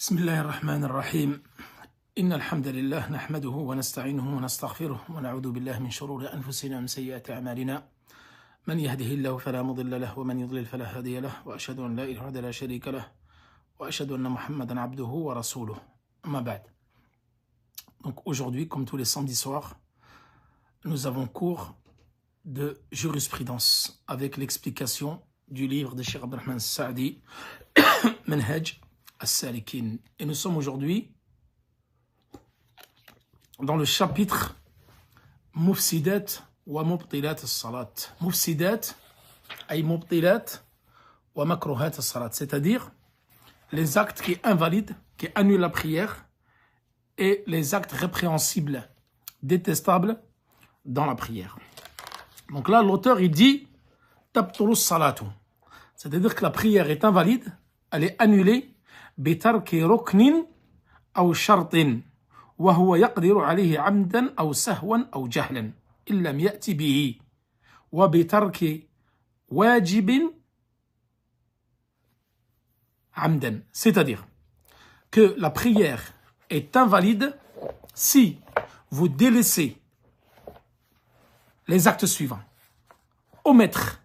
بسم الله الرحمن الرحيم إن الحمد لله نحمده ونستعينه ونستغفره ونعوذ بالله من شرور أنفسنا ومن سيئات أعمالنا من يهده الله فلا مضل له ومن يضلل فلا هادي له وأشهد أن لا إله إلا الله لا شريك له وأشهد أن محمدا عبده ورسوله أما بعد. Donc aujourd'hui, comme tous les samedis soirs, nous avons cours de jurisprudence avec l'explication du livre de Cheikh Abdurrahman Sa'di, Manhaj As-Salikin. Et nous sommes aujourd'hui dans le chapitre Mufsidat wa Mubtilat as-Salat. Mufsidat ay Mubtilat wa Makruhat as-Salat, c'est-à-dire les actes qui invalident, qui annulent la prière et les actes répréhensibles, détestables dans la prière. Donc là, l'auteur, il dit Tabtulu salatu, c'est-à-dire que la prière est invalide, elle est annulée بترك ركن أو شرط وهو يقدر عليه عمدا أو سهوا أو جهلا إن لم يأتي به وبترك واجب عمدا, c'est-à-dire que la prière est invalide si vous délaissez les actes suivants. Omettre,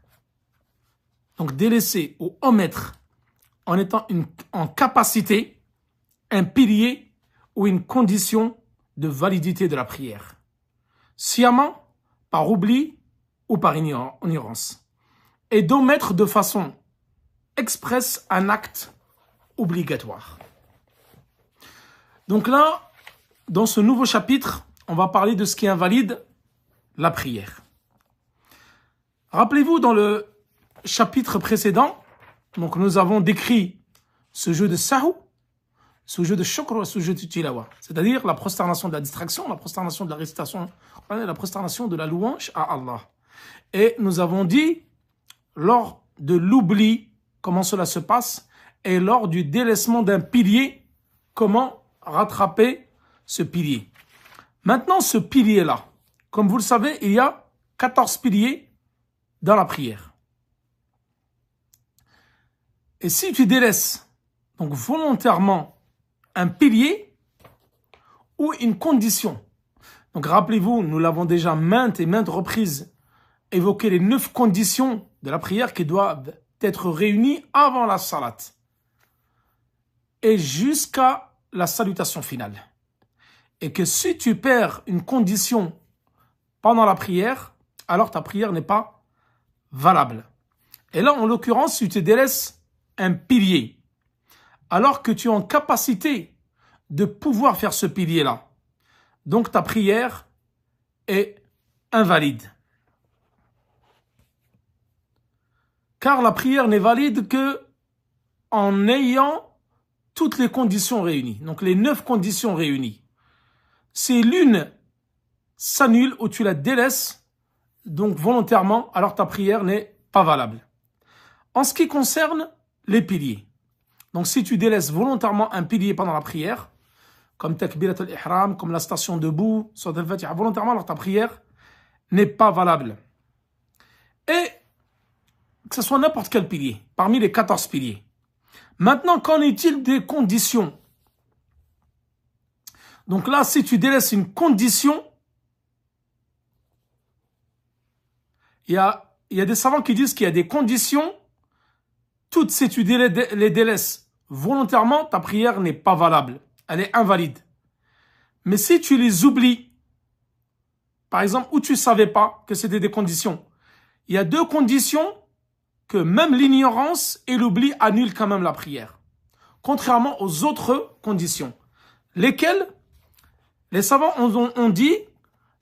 donc délaisser ou omettre en étant en capacité, un pilier ou une condition de validité de la prière. Sciemment, par oubli ou par ignorance. Et d'omettre de façon expresse un acte obligatoire. Donc là, dans ce nouveau chapitre, on va parler de ce qui invalide la prière. Rappelez-vous, dans le chapitre précédent, donc nous avons décrit ce jeu de sahou, ce jeu de shukr et ce jeu de tilawa, c'est-à-dire la prosternation de la distraction, la prosternation de la récitation, la prosternation de la louange à Allah. Et nous avons dit, lors de l'oubli, comment cela se passe, et lors du délaissement d'un pilier, comment rattraper ce pilier. Maintenant, ce pilier-là, comme vous le savez, il y a 14 piliers dans la prière. Et si tu délaisses donc volontairement un pilier ou une condition, donc rappelez-vous, nous l'avons déjà maintes et maintes reprises évoqué, les 9 conditions de la prière qui doivent être réunies avant la salat et jusqu'à la salutation finale. Et que si tu perds une condition pendant la prière, alors ta prière n'est pas valable. Et là, en l'occurrence, si tu délaisses un pilier, alors que tu es en capacité de pouvoir faire ce pilier-là, donc ta prière est invalide. Car la prière n'est valide que en ayant toutes les conditions réunies, donc les 9 conditions réunies. Si l'une s'annule ou tu la délaisses, donc volontairement, alors ta prière n'est pas valable. En ce qui concerne les piliers, donc si tu délaisses volontairement un pilier pendant la prière, comme takbirat al-ihram, comme la station debout, sur al-fatiha, volontairement, alors ta prière n'est pas valable. Et que ce soit n'importe quel pilier, parmi les 14 piliers. Maintenant, qu'en est-il des conditions? Donc là, si tu délaisses une condition, il y a des savants qui disent qu'il y a des conditions, toutes si tu les délaisses volontairement, ta prière n'est pas valable, elle est invalide. Mais si tu les oublies, par exemple, où tu ne savais pas que c'était des conditions, il y a 2 conditions que même l'ignorance et l'oubli annulent quand même la prière, contrairement aux autres conditions. Lesquelles? Les savants ont dit,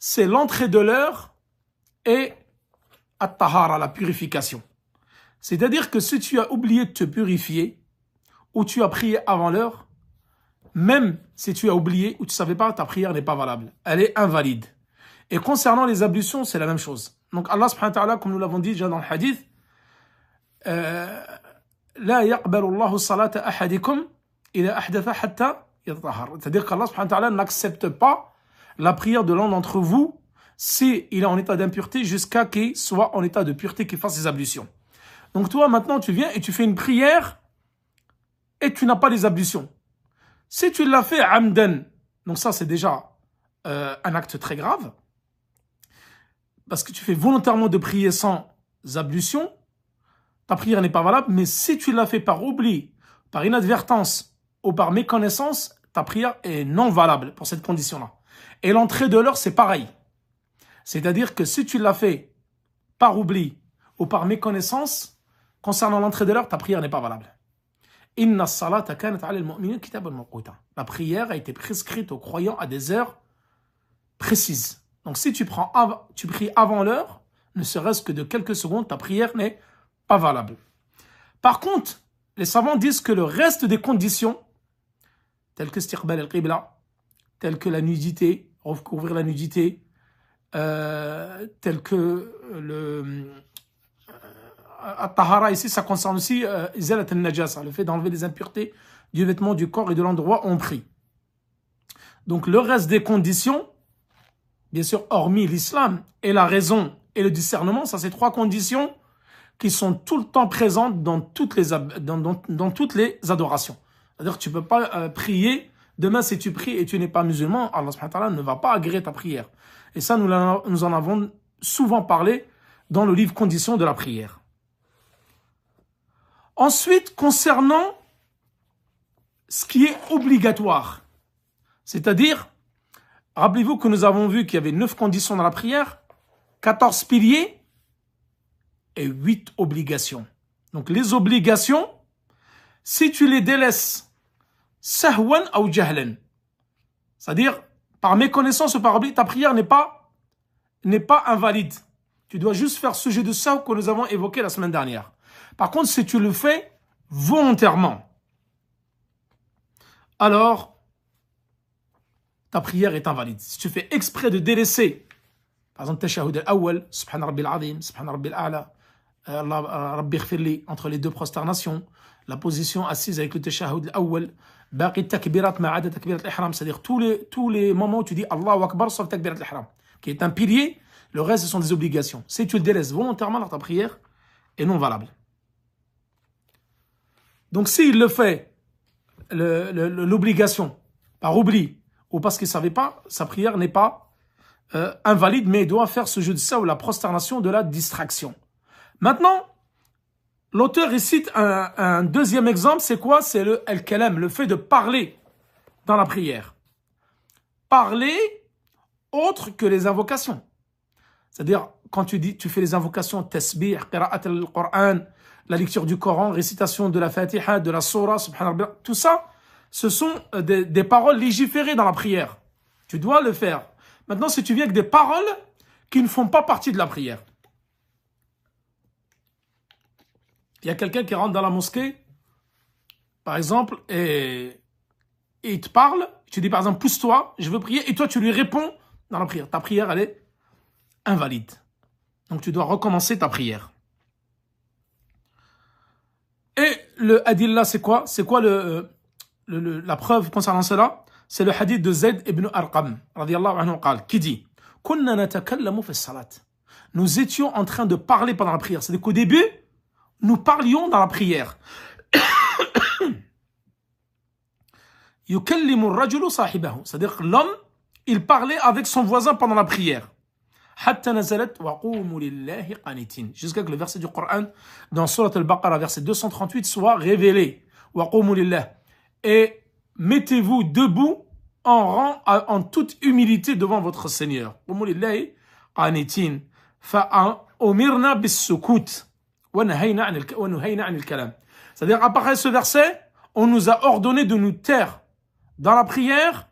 c'est l'entrée de l'heure et at-tahara, la purification. C'est-à-dire que si tu as oublié de te purifier, ou tu as prié avant l'heure, même si tu as oublié ou tu ne savais pas, ta prière n'est pas valable. Elle est invalide. Et concernant les ablutions, c'est la même chose. Donc Allah subhanahu wa ta'ala, comme nous l'avons dit déjà dans le hadith, La yaqbalu Allahu salata ahadikum ila ahdatha hatta yatahhar. C'est-à-dire qu'Allah subhanahu wa ta'ala n'accepte pas la prière de l'un d'entre vous si il est en état d'impureté jusqu'à qu'il soit en état de pureté, qu'il fasse ses ablutions. Donc toi, maintenant, tu viens et tu fais une prière et tu n'as pas les ablutions. Si tu l'as fait amdan, donc ça c'est déjà un acte très grave, parce que tu fais volontairement de prier sans ablution, ta prière n'est pas valable, mais si tu l'as fait par oubli, par inadvertance ou par méconnaissance, ta prière est non valable pour cette condition-là. Et l'entrée de l'heure, c'est pareil. C'est-à-dire que si tu l'as fait par oubli ou par méconnaissance, concernant l'entrée de l'heure, ta prière n'est pas valable. Inna salata kanat ala al-mu'minin kitaban mawquta. La prière a été prescrite aux croyants à des heures précises. Donc si tu pries avant l'heure, ne serait-ce que de quelques secondes, ta prière n'est pas valable. Par contre, les savants disent que le reste des conditions, telles que istiqbal al-qibla, telles que la nudité, recouvrir la nudité, telles que le at-tahara, ici ça concerne aussi izalat al-najasa, le fait d'enlever les impuretés du vêtement, du corps et de l'endroit où on prie. Donc le reste des conditions, bien sûr hormis l'islam et la raison et le discernement, ça c'est trois conditions qui sont tout le temps présentes dans toutes les adorations. C'est-à-dire que tu ne peux pas prier, demain si tu pries et tu n'es pas musulman, Allah subhanahu wa ta'ala ne va pas agréer ta prière. Et ça, nous en avons souvent parlé dans le livre Conditions de la prière. Ensuite, concernant ce qui est obligatoire, c'est-à-dire, rappelez-vous que nous avons vu qu'il y avait 9 conditions dans la prière, 14 piliers et 8 obligations. Donc les obligations, si tu les délaisses sahwan ou jahlan, c'est-à-dire par méconnaissance ou par oubli, ta prière n'est pas invalide. Tu dois juste faire ce sujet de sahw que nous avons évoqué la semaine dernière. Par contre, si tu le fais volontairement, alors ta prière est invalide. Si tu fais exprès de délaisser, par exemple, tashahhud al-awwal, subhana rabbil azim, subhana rabbil a'la, rabbi ighfirli, entre les deux prosternations, la position assise avec le tashahhud al-awwal, baqi takbirat ma'ada takbirat al-ihram, c'est-à-dire tous les moments où tu dis Allahu Akbar sauf takbirat al-ihram, qui est un pilier, le reste ce sont des obligations. Si tu le délaisses volontairement, alors ta prière est non valable. Donc s'il le fait, l'obligation, par oubli, ou parce qu'il ne savait pas, sa prière n'est pas invalide, mais il doit faire ce jeu de ça ou la prosternation de la distraction. Maintenant, l'auteur il cite un deuxième exemple, c'est quoi? C'est le al-kalam, le fait de parler dans la prière. Parler autre que les invocations. C'est-à-dire, quand tu fais les invocations, tasbih, qira'at al-Qur'an, la lecture du Coran, récitation de la Fatiha, de la Surah, subhanallah, tout ça, ce sont des paroles légiférées dans la prière. Tu dois le faire. Maintenant, si tu viens avec des paroles qui ne font pas partie de la prière. Il y a quelqu'un qui rentre dans la mosquée, par exemple, et il te parle, tu dis par exemple, pousse-toi, je veux prier, et toi tu lui réponds dans la prière. Ta prière, elle est invalide. Donc tu dois recommencer ta prière. Et le hadith là, c'est quoi? C'est quoi la preuve concernant cela? C'est le hadith de Zayd ibn Arqam, radiyallahu anhu, qui dit Kunna natakallamu fi salat. Nous étions en train de parler pendant la prière. C'est-à-dire qu'au début, nous parlions dans la prière. Yukallimu ar-rajulu sahibahu. C'est-à-dire que l'homme, il parlait avec son voisin pendant la prière. Hatta nazalat wa qumu lillahi qanitin. Jusqu'à que le verset du Coran dans Surat al-Baqarah, verset 238, soit révélé. Wa qumu lillah. Et mettez-vous debout en rang, en toute humilité devant votre Seigneur. Qumu lillahi qanitin. Fa umirna bis-sukut wa nahayna 'anil kalam. C'est-à-dire, après ce verset, on nous a ordonné de nous taire dans la prière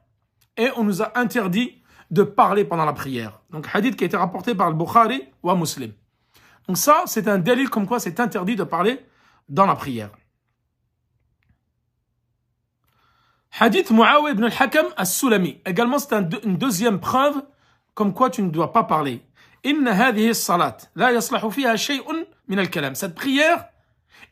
et on nous a interdit de parler pendant la prière. Donc, hadith qui a été rapporté par le Bukhari ou à Muslim. Donc ça, c'est un délit comme quoi c'est interdit de parler dans la prière. Hadith Muawiyah ibn al-Hakam as-Sulami. Également, c'est une deuxième preuve comme quoi tu ne dois pas parler. Inna hadhihi as-salat la yaslahu fiha shay'un min al-kalam. Cette prière,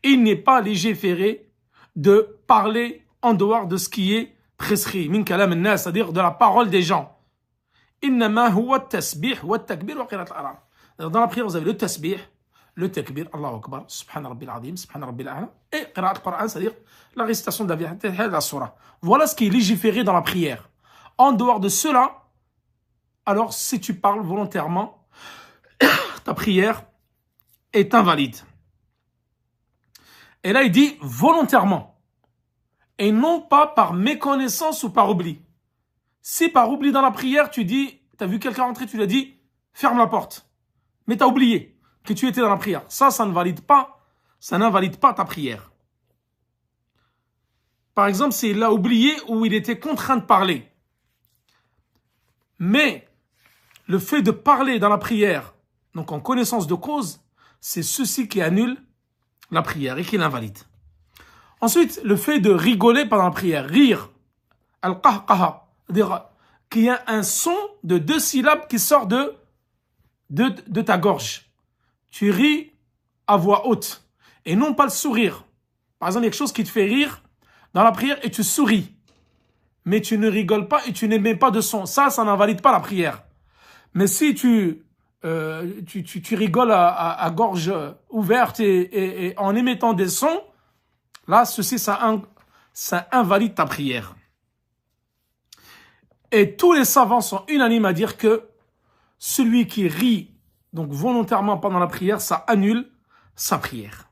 il n'est pas légiféré de parler en dehors de ce qui est prescrit. Min kalam an-nas, c'est-à-dire de la parole des gens. Innama huwa at-tasbih wa at-takbir wa qira'at al-Qur'an. Dans la prière, vous avez le tasbih, le takbir, Allahu Akbar, Subhan Rabbil Azim, Subhan Rabbil A'la, et Qira'at al-Qur'an, c'est-à-dire la récitation de la surah. Voilà ce qui est légiféré dans la prière. En dehors de cela, alors si tu parles volontairement, ta prière est invalide. Et là, il dit volontairement, et non pas par méconnaissance ou par oubli. Si par oubli dans la prière, tu dis, tu as vu quelqu'un rentrer, tu lui as dit, ferme la porte. Mais tu as oublié que tu étais dans la prière. Ça n'invalide pas ta prière. Par exemple, c'est il a oublié ou il était contraint de parler. Mais le fait de parler dans la prière, donc en connaissance de cause, c'est ceci qui annule la prière et qui l'invalide. Ensuite, le fait de rigoler pendant la prière, rire, al-qahqaha, c'est-à-dire qu'il y a un son de 2 syllabes qui sort de ta gorge. Tu ris à voix haute et non pas le sourire. Par exemple, il y a quelque chose qui te fait rire dans la prière et tu souris. Mais tu ne rigoles pas et tu n'émets pas de son. Ça n'invalide pas la prière. Mais si tu rigoles à gorge ouverte et en émettant des sons, là, ça invalide ta prière. Et tous les savants sont unanimes à dire que celui qui rit donc volontairement pendant la prière, ça annule sa prière.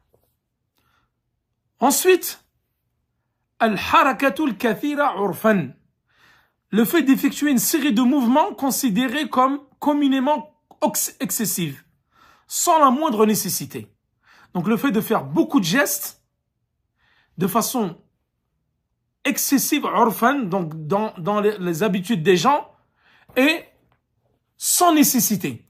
Ensuite, al-harakatul kathira urfan, le fait d'effectuer une série de mouvements considérés comme communément excessifs, sans la moindre nécessité. Donc le fait de faire beaucoup de gestes de façon excessive, urfan, donc dans les habitudes des gens, et sans nécessité.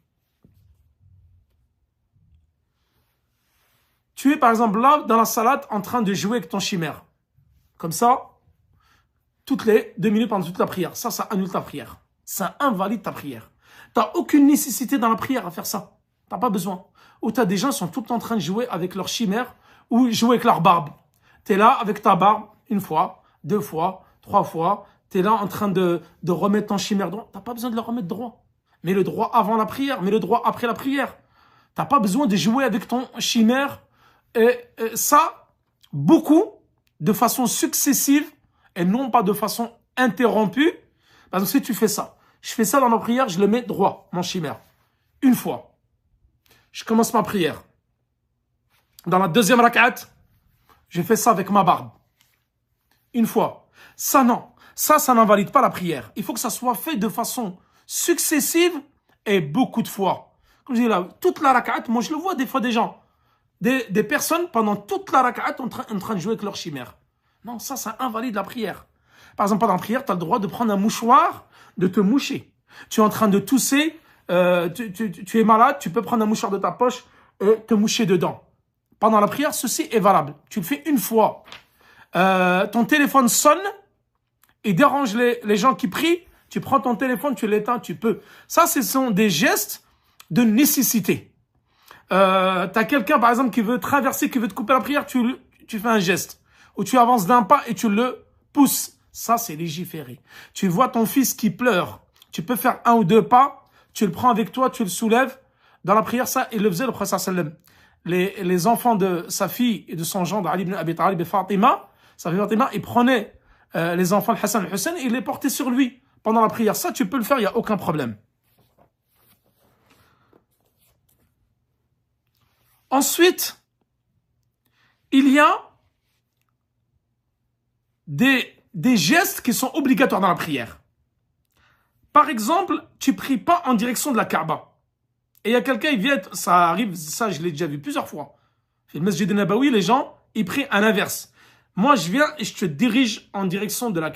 Tu es par exemple là, dans la salade, en train de jouer avec ton chimère. Comme ça, toutes les 2 minutes pendant toute la prière. Ça annule ta prière. Ça invalide ta prière. Tu n'as aucune nécessité dans la prière à faire ça. Tu n'as pas besoin. Ou tu as des gens qui sont tout le temps en train de jouer avec leur chimère ou jouer avec leur barbe. Tu es là avec ta barbe, 1 fois, 2 fois, 3 fois. Tu es là en train de remettre ton chimère droit. Tu n'as pas besoin de le remettre droit. Mets le droit avant la prière, mets le droit après la prière. Tu n'as pas besoin de jouer avec ton chimère. Et ça, beaucoup, de façon successive et non pas de façon interrompue. Parce que si tu fais ça, je fais ça dans ma prière, je le mets droit, mon chimère. 1 fois. Je commence ma prière. Dans la 2e rak'at, je fais ça avec ma barbe. 1 fois. Ça, non. Ça n'invalide pas la prière. Il faut que ça soit fait de façon successive et beaucoup de fois. Comme je dis là, toute la rak'at, moi je le vois des fois des gens. Des personnes pendant toute la rak'at en train de jouer avec leur chimère. Non, ça invalide la prière. Par exemple, pendant la prière, tu as le droit de prendre un mouchoir, de te moucher. Tu es en train de tousser, tu es malade, tu peux prendre un mouchoir de ta poche et te moucher dedans. Pendant la prière, ceci est valable. Tu le fais 1 fois. Ton téléphone sonne et dérange les gens qui prient. Tu prends ton téléphone, tu l'éteins, tu peux. Ça, ce sont des gestes de nécessité. T'as quelqu'un, par exemple, qui veut traverser, qui veut te couper la prière, tu fais un geste. Ou tu avances d'un pas et tu le pousses. Ça, c'est légiféré. Tu vois ton fils qui pleure. Tu peux faire 1 ou 2 pas. Tu le prends avec toi, tu le soulèves. Dans la prière, ça, il le faisait, le prophète sallam. Les enfants de sa fille et de son gendre, Ali ibn Abi Talib et Fatima, il prenait les enfants de Hassan et Hussein et il les portait sur lui pendant la prière. Ça, tu peux le faire, il n'y a aucun problème. Ensuite, il y a des gestes qui sont obligatoires dans la prière. Par exemple, tu pries pas en direction de la Kaaba. Et il y a quelqu'un, il vient, ça arrive, ça je l'ai déjà vu plusieurs fois. Le Masjid Nabawi, les gens, ils prient à l'inverse. Moi, je viens et je te dirige en direction de la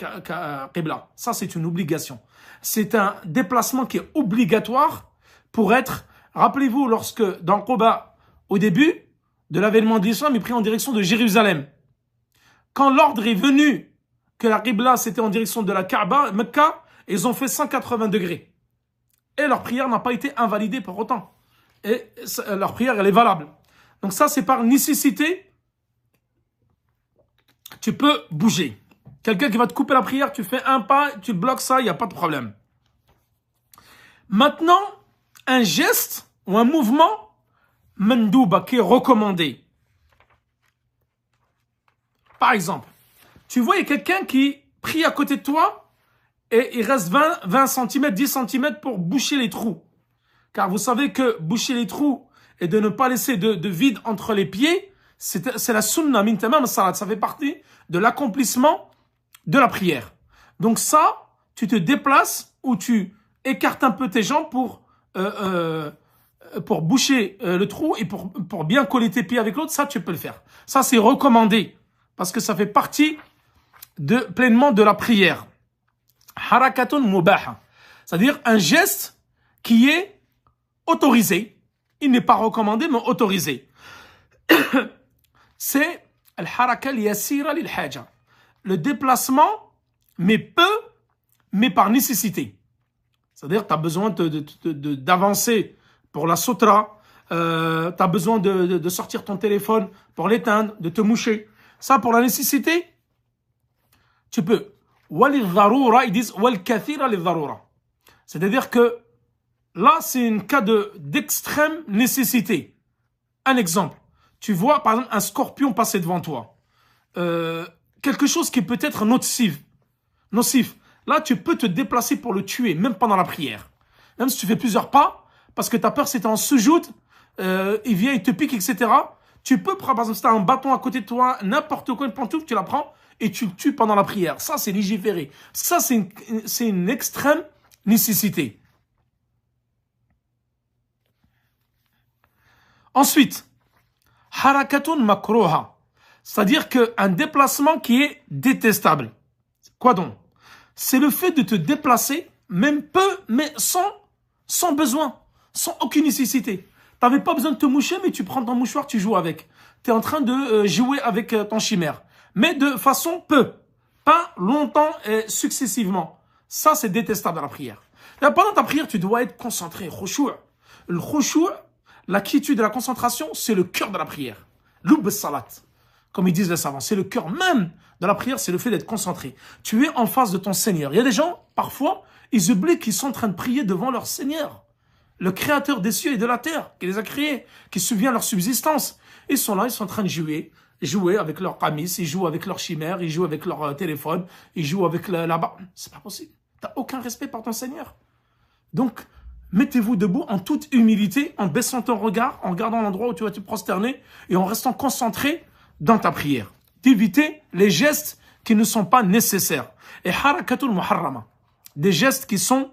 Qibla. Ça, c'est une obligation. C'est un déplacement qui est obligatoire pour être... Rappelez-vous, lorsque dans Quba, au début de l'avènement de l'islam, ils prient en direction de Jérusalem. Quand l'ordre est venu que la Qibla, c'était en direction de la Kaaba, Mecca, ils ont fait 180 degrés. Et leur prière n'a pas été invalidée pour autant. Et leur prière, elle est valable. Donc ça, c'est par nécessité. Tu peux bouger. Quelqu'un qui va te couper la prière, tu fais 1 pas, tu bloques ça, il n'y a pas de problème. Maintenant, un geste ou un mouvement mandouba, qui est recommandée. Par exemple, tu vois, il y a quelqu'un qui prie à côté de toi et il reste 20 cm, 10 cm pour boucher les trous. Car vous savez que boucher les trous et de ne pas laisser de vide entre les pieds, c'est la sunna min tamam salat. Ça fait partie de l'accomplissement de la prière. Donc ça, tu te déplaces ou tu écartes un peu tes jambes pour boucher le trou et pour bien coller tes pieds avec l'autre. Ça, tu peux le faire. Ça, c'est recommandé parce que ça fait partie pleinement de la prière. Harakatun mubaha. C'est-à-dire un geste qui est autorisé. Il n'est pas recommandé, mais autorisé. C'est al-haraka al-yassira lil-haja. Le déplacement, mais peu, mais par nécessité. C'est-à-dire, tu as besoin d'avancer pour la sutra, tu as besoin de sortir ton téléphone pour l'éteindre, de te moucher. Ça, pour la nécessité, tu peux. Walil-dharura, ils disent wal-kathira lil-dharura. C'est-à-dire que là, c'est un cas d'extrême nécessité. Un exemple. Tu vois, par exemple, un scorpion passer devant toi. Quelque chose qui peut être nocif. Là, tu peux te déplacer pour le tuer, même pendant la prière. Même si tu fais plusieurs pas, parce que ta peur, c'est en sujoud, il vient, il te pique, etc. Tu peux prendre, par exemple, si tu as un bâton à côté de toi, n'importe quoi, une pantoufle, tu la prends et tu le tues pendant la prière. Ça, c'est légiféré. Ça, c'est une extrême nécessité. Ensuite, harakatun makruha. C'est-à-dire qu'un déplacement qui est détestable. Quoi donc? C'est le fait de te déplacer, même peu, mais sans besoin, sans aucune nécessité. Tu n'avais pas besoin de te moucher, mais tu prends ton mouchoir, tu joues avec. Tu es en train de jouer avec ton chimère. Mais de façon peu, pas longtemps et successivement. Ça, c'est détestable dans la prière. Là, pendant ta prière, tu dois être concentré. Khushu'. Le khushu', la quiétude et la concentration, c'est le cœur de la prière. Lub salat. Comme ils disent les savants, c'est le cœur même de la prière, c'est le fait d'être concentré. Tu es en face de ton Seigneur. Il y a des gens, parfois, ils oublient qu'ils sont en train de prier devant leur Seigneur. Le créateur des cieux et de la terre, qui les a créés, qui subvient à leur subsistance. Ils sont là, ils sont en train de jouer avec leur camis, ils jouent avec leur chimère, ils jouent avec leur téléphone, ils jouent avec là-bas. C'est pas possible. Tu n'as aucun respect pour ton Seigneur. Donc, mettez-vous debout en toute humilité, en baissant ton regard, en regardant l'endroit où tu vas te prosterner et en restant concentré dans ta prière. D'éviter les gestes qui ne sont pas nécessaires. Et harakatul muharrama. Des gestes qui sont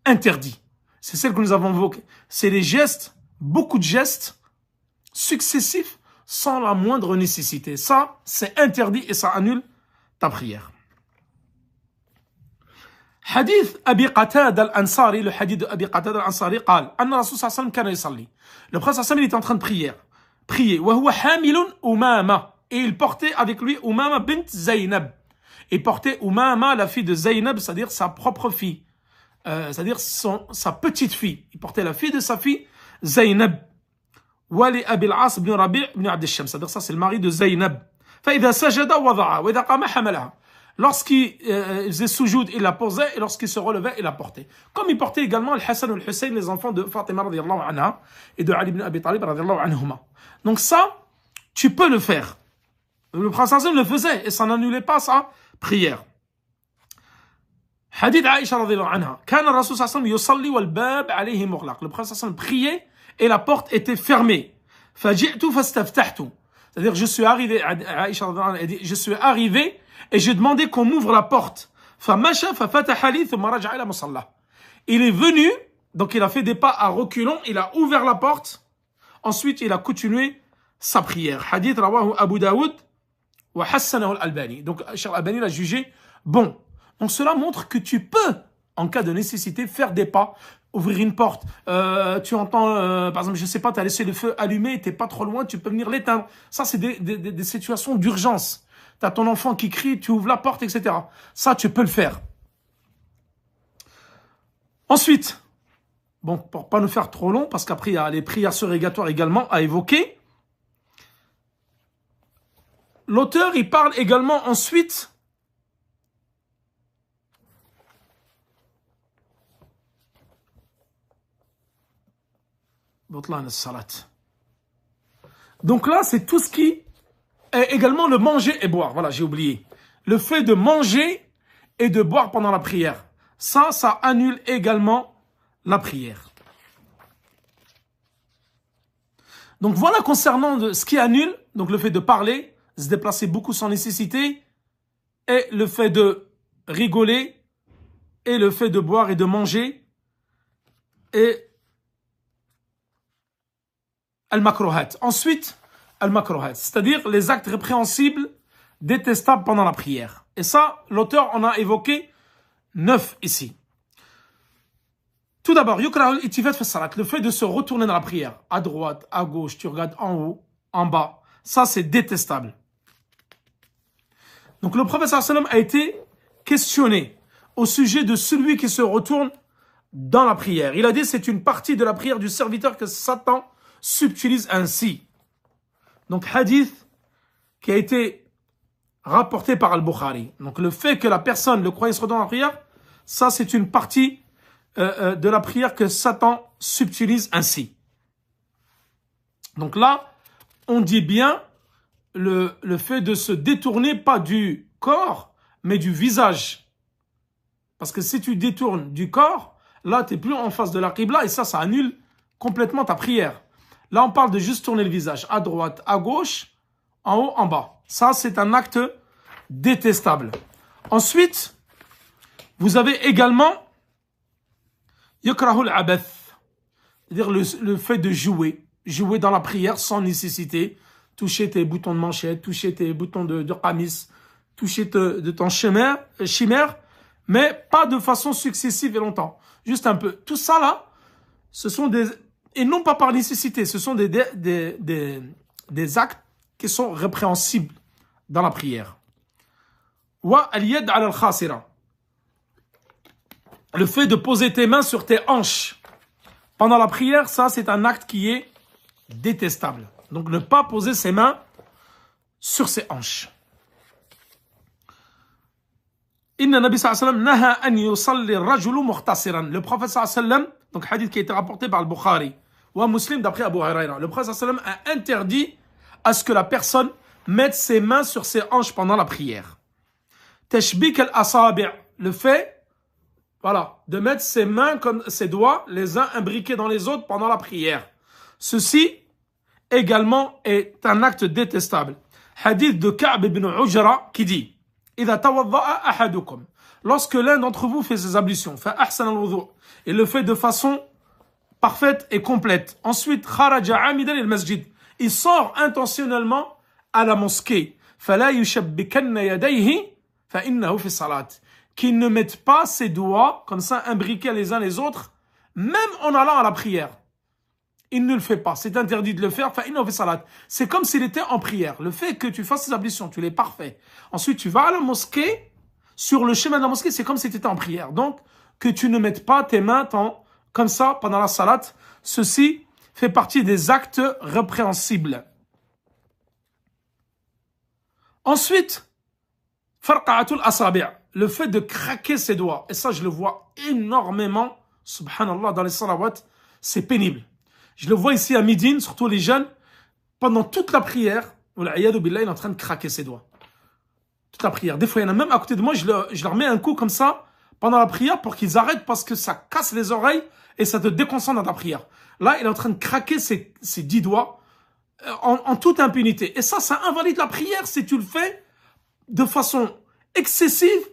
interdits. C'est celle que nous avons évoquée. C'est les gestes, beaucoup de gestes successifs sans la moindre nécessité. Ça, c'est interdit et ça annule ta prière. Hadith Abi Qatada al-Ansari, le hadith de Abi Qatada al-Ansari, قال أن الرسول صلى الله عليه وسلم كان يصلي. Le prophète sallallahu alayhi wa sallam, il était en train de prier. وهو حامل أمامة. Et il portait avec lui Umama bint Zaynab. Il portait Umama, la fille de Zaynab, c'est-à-dire sa propre fille. C'est-à-dire sa petite fille. Il portait la fille de sa fille, Zaynab. Wali Abil As ibn Rabi' ibn Abd al-Shams. C'est-à-dire ça, c'est le mari de Zaynab. فإذا سجد وضعها وإذا قام حملها. Lorsqu'il faisait soujoud, il la posait, et lorsqu'il se relevait, il la portait. Comme il portait également le Hassan et le Hussein, les enfants de Fatima radiyallahu anha et de Ali ibn Abi Talib radiyallahu anhuma. Donc ça, tu peux le faire. Le prophète le faisait et ça n'annulait pas sa prière. Hadith Aïcha radiyallahu anha. Kana Rasul sallallahu alayhi wa sallam yusalli wal bab alayhi mughlaq. Le prophète sallallahu priait et la porte était fermée. Faji'tu fastaftahtu. C'est-à-dire, je suis arrivé, Aïcha radiyallahu anha dit, je suis arrivé et j'ai demandé qu'on m'ouvre la porte. Famasha fafataha li thumma raja'a ila musalla. Il est venu, donc il a fait des pas à reculons, il a ouvert la porte. Ensuite, il a continué sa prière. Hadith rawahu Abu Daoud. Donc, Cheikh Al-Albani l'a jugé bon. Donc, cela montre que tu peux, en cas de nécessité, faire des pas, ouvrir une porte. Tu entends, par exemple, je sais pas, tu as laissé le feu allumé, tu n'es pas trop loin, tu peux venir l'éteindre. Ça, c'est des situations d'urgence. Tu as ton enfant qui crie, tu ouvres la porte, etc. Ça, tu peux le faire. Ensuite, bon, pour pas nous faire trop long, parce qu'après, il y a les prières surrogatoires également à évoquer. L'auteur, il parle également ensuite بطلان الصلاة. Donc là, c'est tout ce qui est également le manger et boire. Voilà, j'ai oublié. Le fait de manger et de boire pendant la prière. Ça annule également la prière. Donc voilà concernant ce qui annule, donc le fait de parler, se déplacer beaucoup sans nécessité, et le fait de rigoler, et le fait de boire et de manger, et al-makruhat. Ensuite, al-makruhat, c'est-à-dire les actes répréhensibles, détestables pendant la prière. Et ça, l'auteur en a évoqué 9 ici. Tout d'abord, yukrahul itifat fi salat, le fait de se retourner dans la prière, à droite, à gauche, tu regardes en haut, en bas. Ça, c'est détestable. Donc le prophète sallam a été questionné au sujet de celui qui se retourne dans la prière. Il a dit c'est une partie de la prière du serviteur que Satan subtilise ainsi. Donc hadith qui a été rapporté par Al-Bukhari. Donc le fait que la personne, le croyant, se retourne dans la prière, ça c'est une partie de la prière que Satan subtilise ainsi. Donc là, on dit bien le fait de se détourner pas du corps, mais du visage. Parce que si tu détournes du corps, là, tu n'es plus en face de la qibla et ça annule complètement ta prière. Là, on parle de juste tourner le visage à droite, à gauche, en haut, en bas. Ça, c'est un acte détestable. Ensuite, vous avez également yakrahul abath, c'est-à-dire le fait de jouer dans la prière sans nécessité, toucher tes boutons de manchette, toucher tes boutons de qamis, toucher de ton chimère, mais pas de façon successive et longtemps. Juste un peu. Tout ça là, ce sont des... Et non pas par nécessité, ce sont des actes qui sont répréhensibles dans la prière. Wa al-yad ala al-khasira. Le fait de poser tes mains sur tes hanches pendant la prière, ça c'est un acte qui est détestable. Donc ne pas poser ses mains sur ses hanches. Inna Nabi sallallahu alayhi wa sallam naha an yusalli ar-rajulu muhtasiran. Le prophète sallallahu alayhi wa sallam, donc hadith qui a été rapporté par le Bukhari ou un Muslim d'après Abu Huraira. Le prophète sallallahu alayhi wa sallam a interdit à ce que la personne mette ses mains sur ses hanches pendant la prière. Tashbik al-asabi', le fait de mettre ses mains comme ses doigts, les uns imbriqués dans les autres pendant la prière. Ceci également est un acte détestable. Hadith de Ka'b ibn Ujra qui dit إِذَا تَوَضَّأَ أَحَدُكُمْ, lorsque l'un d'entre vous fait ses ablutions, فَأَحْسَنَ الْوُضُوء, et le fait de façon parfaite et complète. Ensuite, خَرَجَ عَامِدًا إِلَى الْمَسْجِدِ, il sort intentionnellement à la mosquée. فَلَا يُشَبِّكَنَّ يَدَيْهِ فَإِنَّهُ فِي الصَّلَاةِ, qu'il ne mette pas ses doigts comme ça imbriqués les uns les autres, même en allant à la prière. Il ne le fait pas, c'est interdit de le faire. C'est comme s'il était en prière. Le fait que tu fasses tes ablutions, tu l'es parfait. Ensuite, tu vas à la mosquée, sur le chemin de la mosquée, c'est comme si tu étais en prière. Donc, que tu ne mettes pas tes mains comme ça pendant la salat, ceci fait partie des actes répréhensibles. Ensuite, farqa'atul asabi', le fait de craquer ses doigts. Et ça, je le vois énormément, subhanallah, dans les salawats, c'est pénible. Je le vois ici à Médine, surtout les jeunes, pendant toute la prière, billah, il est en train de craquer ses doigts. Toute la prière. Des fois, il y en a même à côté de moi, je leur mets un coup comme ça pendant la prière pour qu'ils arrêtent parce que ça casse les oreilles et ça te déconcentre dans ta prière. Là, il est en train de craquer ses 10 doigts en toute impunité. Et ça invalide la prière si tu le fais de façon excessive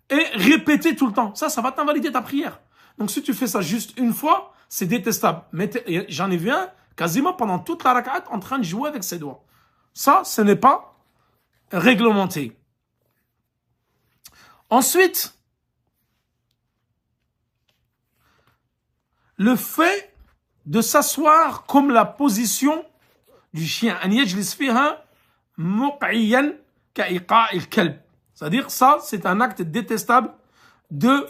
et répétée tout le temps. Ça va t'invalider ta prière. Donc, si tu fais ça juste une fois, c'est détestable. Mais j'en ai vu un quasiment pendant toute la rak'at en train de jouer avec ses doigts. Ça, ce n'est pas réglementé. Ensuite, le fait de s'asseoir comme la position du chien. C'est-à-dire, ça, c'est un acte détestable de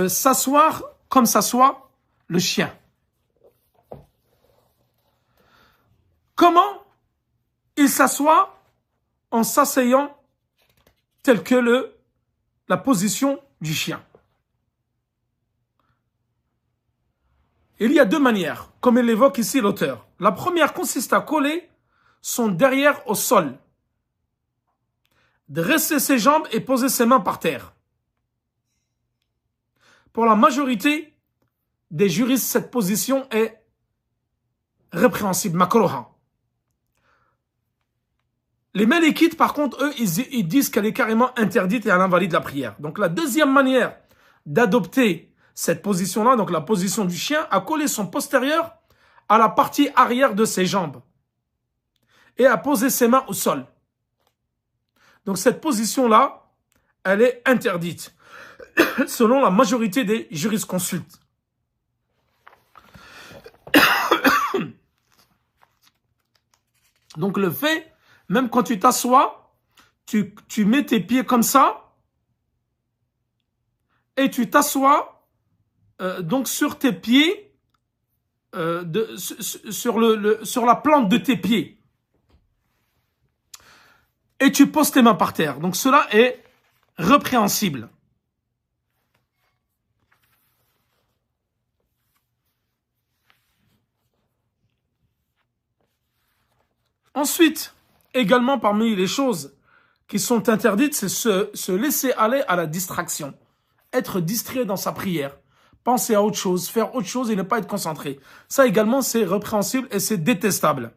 s'asseoir comme s'assoit le chien. Comment il s'assoit? En s'asseyant tel que la position du chien. Il y a deux manières, comme il l'évoque ici l'auteur. La première consiste à coller son derrière au sol, dresser ses jambes et poser ses mains par terre. Pour la majorité des juristes, cette position est répréhensible, makruha. Les Malikites, par contre, eux, ils disent qu'elle est carrément interdite et elle invalide la prière. Donc la deuxième manière d'adopter cette position-là, donc la position du chien, à coller son postérieur à la partie arrière de ses jambes et à poser ses mains au sol. Donc cette position-là, elle est interdite, selon la majorité des jurisconsultes. Donc le fait, même quand tu t'assois, tu mets tes pieds comme ça et tu t'assois donc sur tes pieds, sur la plante de tes pieds. Et tu poses tes mains par terre. Donc cela est répréhensible. Ensuite, également parmi les choses qui sont interdites, c'est se laisser aller à la distraction. Être distrait dans sa prière. Penser à autre chose, faire autre chose et ne pas être concentré. Ça également, c'est répréhensible et c'est détestable.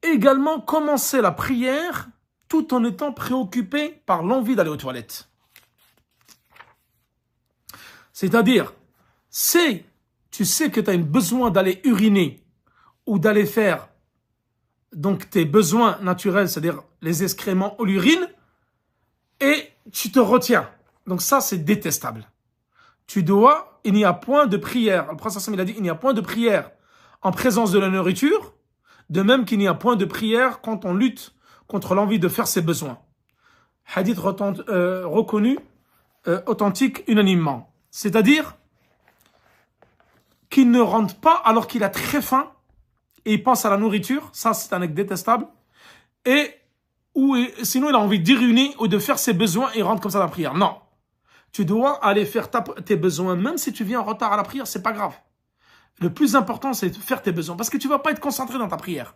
Également, commencer la prière tout en étant préoccupé par l'envie d'aller aux toilettes. C'est-à-dire, si tu sais que tu as besoin d'aller uriner ou d'aller faire donc tes besoins naturels, c'est-à-dire les excréments ou l'urine, et tu te retiens. Donc ça, c'est détestable. Il n'y a point de prière. Le prophète il a dit, il n'y a point de prière en présence de la nourriture, de même qu'il n'y a point de prière quand on lutte contre l'envie de faire ses besoins. Hadith reconnu, authentique, unanimement. C'est-à-dire qu'il ne rentre pas alors qu'il a très faim et il pense à la nourriture, ça c'est un acte détestable, sinon il a envie d'uriner ou de faire ses besoins et il rentre comme ça dans la prière. Non. Tu dois aller faire tes besoins, même si tu viens en retard à la prière, c'est pas grave. Le plus important, c'est de faire tes besoins, parce que tu vas pas être concentré dans ta prière.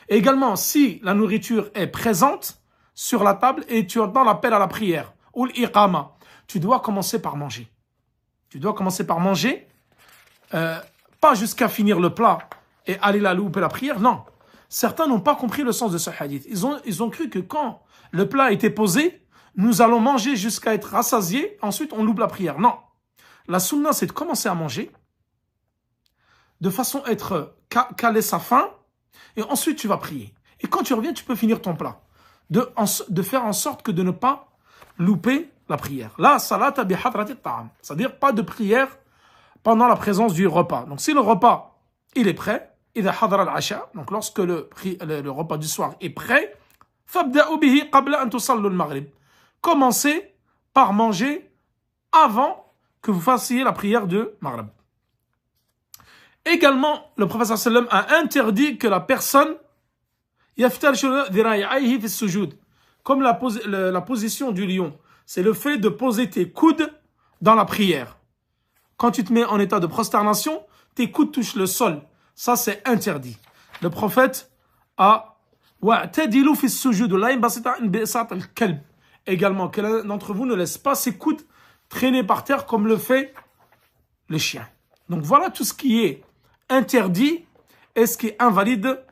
Et également, si la nourriture est présente sur la table et tu entends l'appel à la prière, ou l'iqama, tu dois commencer par manger. Tu dois commencer par manger, pas jusqu'à finir le plat et aller la louper la prière, non. Certains n'ont pas compris le sens de ce hadith. Ils ont cru que quand le plat était posé, nous allons manger jusqu'à être rassasiés, ensuite on loupe la prière. Non. La sunna, c'est de commencer à manger, de façon à être caler sa faim, et ensuite tu vas prier. Et quand tu reviens, tu peux finir ton plat. De faire en sorte que de ne pas louper la prière. La salata bi hadrati ta'am. C'est-à-dire pas de prière pendant la présence du repas. Donc si le repas, il est prêt, idha hadra al-asha, donc lorsque le repas du soir est prêt, fabda'u bihi qabla an tusallu al-maghrib. Commencez par manger avant que vous fassiez la prière de Maghrib. Également, le prophète sallam a interdit que la personne comme la position du lion, c'est le fait de poser tes coudes dans la prière. Quand tu te mets en état de prosternation, tes coudes touchent le sol. Ça, c'est interdit. Le prophète a également, que l'un d'entre vous ne laisse pas ses coudes traîner par terre comme le fait le chien. Donc voilà tout ce qui est interdit et ce qui invalide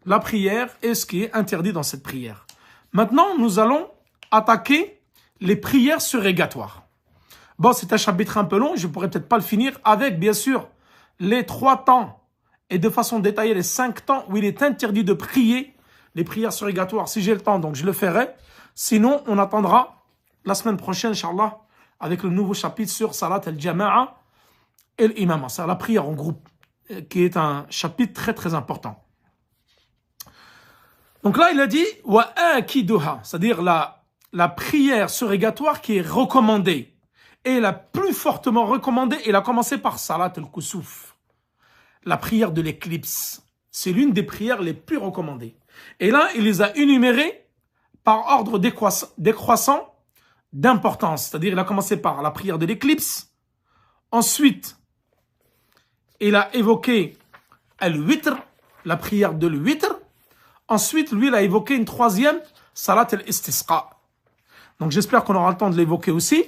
la prière et ce qui est interdit dans cette prière. Maintenant, nous allons attaquer les prières surrogatoires. Bon, c'est un chapitre un peu long, je pourrais peut-être pas le finir avec, bien sûr, les 3 temps et de façon détaillée les 5 temps où il est interdit de prier les prières surrogatoires. Si j'ai le temps, donc je le ferai. Sinon, on attendra la semaine prochaine, Inch'Allah, avec le nouveau chapitre sur Salat al-Jama'a et l'imama. C'est la prière en groupe, qui est un chapitre très très important. Donc là, il a dit wa akiduha, c'est-à-dire la prière surrogatoire qui est recommandée et la plus fortement recommandée. Il a commencé par Salat al-Kusuf, la prière de l'éclipse. C'est l'une des prières les plus recommandées. Et là, il les a énumérées par ordre décroissant d'importance. C'est-à-dire, il a commencé par la prière de l'éclipse. Ensuite, il a évoqué al-witr, la prière de l'witr. Ensuite, lui, il a évoqué une troisième, salat al-istisqa. Donc j'espère qu'on aura le temps de l'évoquer aussi.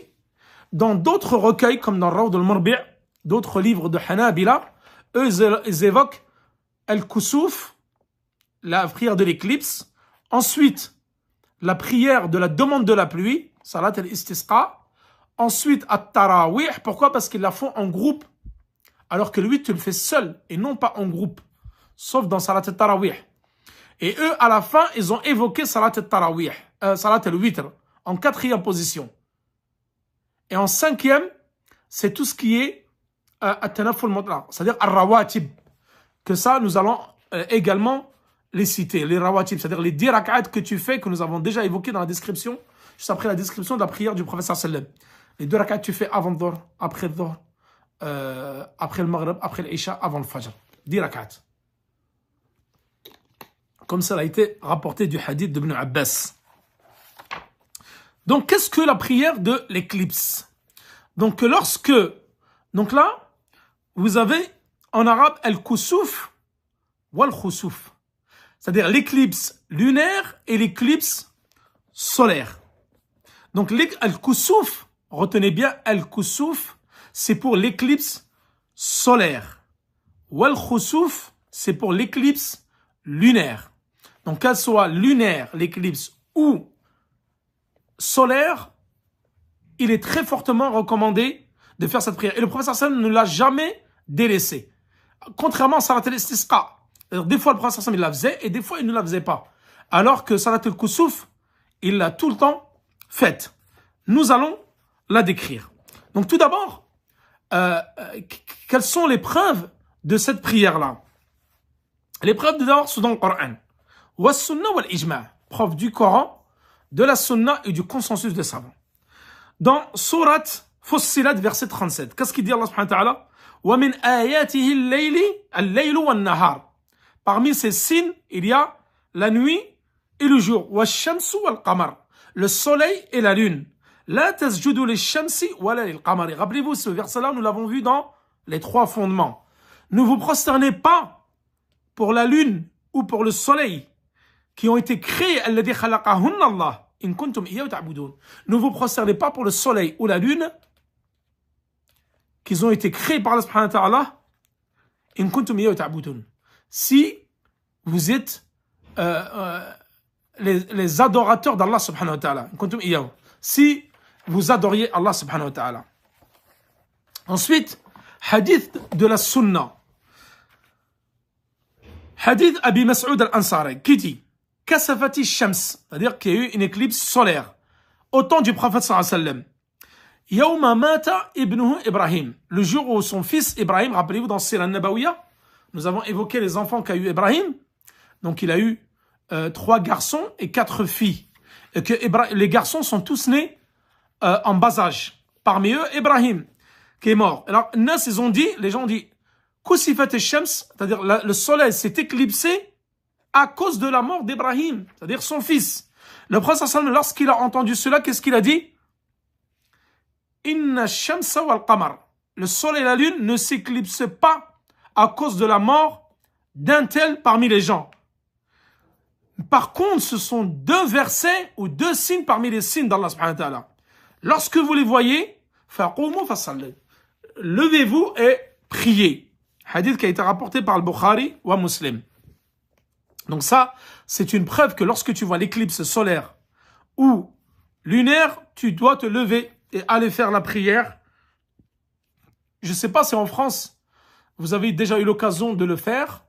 Dans d'autres recueils, comme dans Rawd al-Murbi', d'autres livres de Hanabila, eux, ils évoquent al-kusuf, la prière de l'éclipse. Ensuite, la prière de la demande de la pluie, salat al-istisqa. Ensuite, at-tarawih. Pourquoi? Parce qu'ils la font en groupe. Alors que lui, tu le fais seul et non pas en groupe. Sauf dans salat al-tarawih. Et eux, à la fin, ils ont évoqué salat al-tarawih, salat al-witr, en quatrième position. Et en cinquième, c'est tout ce qui est at-tanaful mutlaq, c'est-à-dire al-rawatib. Que ça, nous allons également les citer, les rawatib, c'est-à-dire les 10 rak'at que tu fais, que nous avons déjà évoqué dans la description, juste après la description de la prière du prophète sallallahu alayhi wa sallam. Les 2 rak'at que tu fais avant le dhuhr, après le dhuhr, après le maghrib, après l'isha, avant le fajr. 10 rak'at. Comme ça a été rapporté du hadith d'Ibn Abbas. Donc, qu'est-ce que la prière de l'éclipse? Donc là, vous avez en arabe al-kusuf ou al-khusuf. C'est-à-dire l'éclipse lunaire et l'éclipse solaire. Donc, al-kusuf, retenez bien, al-kusuf, c'est pour l'éclipse solaire. Ou al-khusuf, c'est pour l'éclipse lunaire. Donc, qu'elle soit lunaire, l'éclipse, ou solaire, il est très fortement recommandé de faire cette prière. Et le prophète sallallahu alayhi wa sallam ne l'a jamais délaissé. Contrairement à salat al-istisqa. Des fois, le prophète sallallahu alayhi wa sallam, il la faisait et des fois, il ne la faisait pas. Alors que salat al-kusuf, il l'a tout le temps faite. Nous allons la décrire. Donc, tout d'abord, quelles sont les preuves de cette prière-là? Les preuves, d'abord, sont dans le Coran. Wa sunna wal ijma'. Preuve du Coran, de la sunna et du consensus des savants. Dans Surat Fussilat, verset 37, qu'est-ce qu'il dit Allah subhanahu wa ta'ala? Wa min ayatihi al-laylu wan-nahar. Parmi ces signes, il y a la nuit et le jour. Wa shamsu wal-qamar. Le soleil et la lune. La tasjudu lish-shamsi wala lil-qamari. Rappelez-vous, ce verset-là, nous l'avons vu dans les 3 fondements. Ne vous prosternez pas pour la lune ou pour le soleil qui ont été créés, alladhi khalaqahunna Allah, in kuntum iyyahu ta'budun. Ne vous prosternez pas pour le soleil ou la lune qui ont été créés par Allah subhanahu wa ta'ala, in kuntum iyyahu ta'budun. Si vous êtes les adorateurs d'Allah subhanahu wa ta'ala, in kuntum iyyahu. Si vous adoriez Allah subhanahu wa ta'ala. Ensuite, hadith de la sunna. Hadith Abi Mas'ud al-Ansari qui dit Kasafati Shams, c'est-à-dire qu'il y a eu une éclipse solaire au temps du prophète sallallahu alayhi wa sallam. Yawma mata ibnuhu Ibrahim, le jour où son fils Ibrahim, rappelez-vous dans Sira al-Nabawiyya, nous avons évoqué les enfants qu'a eu Ibrahim. Donc il a eu 3 garçons et 4 filles. Et que les garçons sont tous nés en bas âge. Parmi eux, Ibrahim, qui est mort. Alors, les gens ont dit, Kusifat al-Shams, c'est-à-dire le soleil s'est éclipsé à cause de la mort d'Ibrahim, c'est-à-dire son fils. Le prophète sallallahu lorsqu'il a entendu cela, qu'est-ce qu'il a dit? Inna shamsa wal qamar. Le soleil et la lune ne s'éclipsent pas à cause de la mort d'un tel parmi les gens. Par contre, ce sont 2 versets ou 2 signes parmi les signes d'Allah subhanahu wa ta'ala. Lorsque vous les voyez, faqumu fasallu. Levez-vous et priez. Hadith qui a été rapporté par le Bukhari ou Muslim. Donc ça, c'est une preuve que lorsque tu vois l'éclipse solaire ou lunaire, tu dois te lever et aller faire la prière. Je ne sais pas si en France, vous avez déjà eu l'occasion de le faire.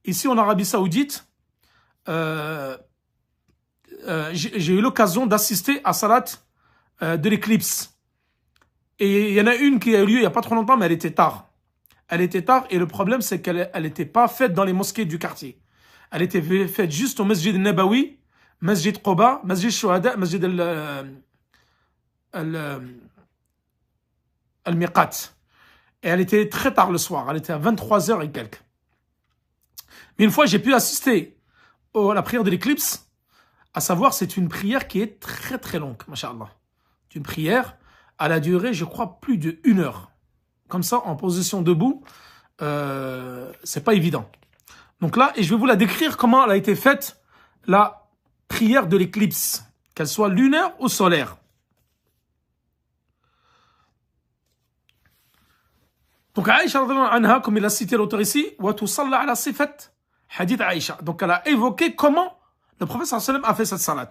Ici, en Arabie Saoudite, j'ai eu l'occasion d'assister à Salat de l'éclipse. Et il y en a une qui a eu lieu il n'y a pas trop longtemps, mais elle était tard. Elle était tard et le problème, c'est qu'elle n'était pas faite dans les mosquées du quartier. Elle était faite juste au Masjid al-Nabawi, Masjid Quba, Masjid Shuhada, Masjid al-Miqat. Et elle était très tard le soir. Elle était à 23h et quelques. Mais une fois, j'ai pu assister à la prière de l'éclipse. À savoir, c'est une prière qui est très très longue, masha'Allah. C'est une prière à la durée, je crois, plus de 1 heure. Comme ça, en position debout, c'est pas évident. Donc là, et je vais vous la décrire comment elle a été faite, la prière de l'éclipse, qu'elle soit lunaire ou solaire. Donc Aïcha, comme il a cité l'auteur ici, hadith Aïcha. Donc elle a évoqué comment le prophète sallallahu alayhi wa sallam a fait cette salat.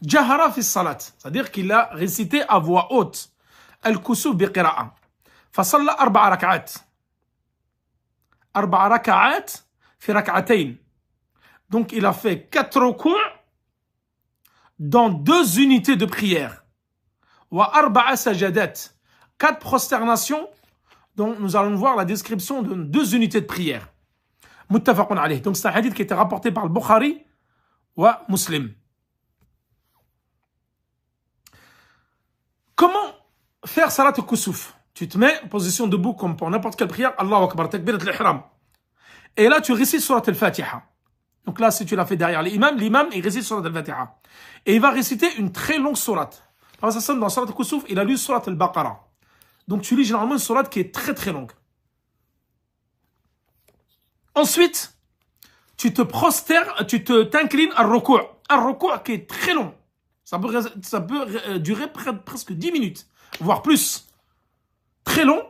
Jahara fi salat, c'est-à-dire qu'il a récité à voix haute. Al-kusuf bi qira'a. Fasalla 4 rak'at. 4 rak'at fi rak'atayn. Donc il a fait 4 ruku' dans 2 unités de prière. Wa 4 sajadat. 4 prosternations. Donc nous allons voir la description de 2 unités de prière. Muttafaqun alayh. Donc c'est un hadith qui a été rapporté par le Bukhari wa Muslim. Comment faire salat al-kusuf? Tu te mets en position debout comme pour n'importe quelle prière. Allahu Akbar, takbirat al-ihram. Et là, tu récites surat al-Fatiha. Donc là, si tu l'as fait derrière l'imam, il récite surat al-Fatiha. Et il va réciter une très longue surat. Dans surat al-Kusuf, il a lu surat al-Baqarah. Donc tu lis généralement une surat qui est très très longue. Ensuite, tu t'inclines à ruku'. Un ruku' qui est très long. Ça peut durer presque 10 minutes, voire plus. Très long.